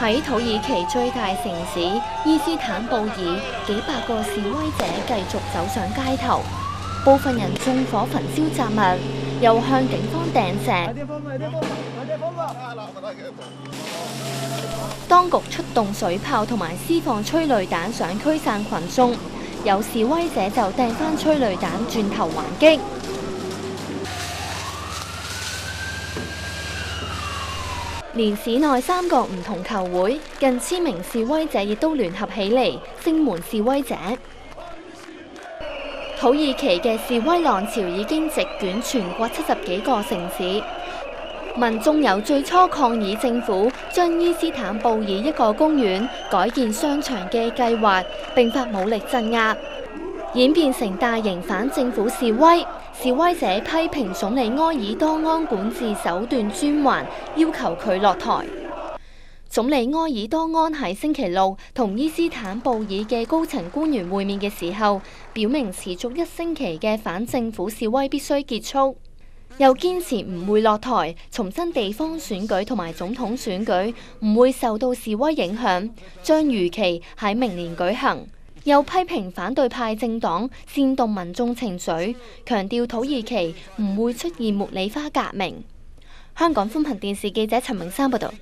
喺土耳其最大城市伊斯坦布爾，幾百個示威者繼續走上街頭，部分人縱火焚燒雜物，又向警方掟石。當局出動水炮同埋施放催淚彈想驅散群眾，有示威者就掟返催淚彈轉頭還擊。連市內3個唔同球會近千名示威者亦都聯合起嚟聲援示威者。土耳其嘅示威浪潮已經席捲全國70幾個城市，民眾由最初抗議政府將伊斯坦布爾一個公園改建商場嘅計劃，並發武力鎮壓，演變成大型反政府示威。示威者批評總理埃爾多安管治手段專橫，要求佢落台。總理埃爾多安喺星期六同伊斯坦布爾嘅高層官員會面嘅時候，表明持續1星期嘅反政府示威必須結束，又堅持唔會落台，重申地方選舉同埋總統選舉唔會受到示威影響，將如期喺明年舉行。又批評反對派政黨煽動民眾情緒，強調土耳其唔會出現茉莉花革命。香港寬頻電視記者陳明山報道。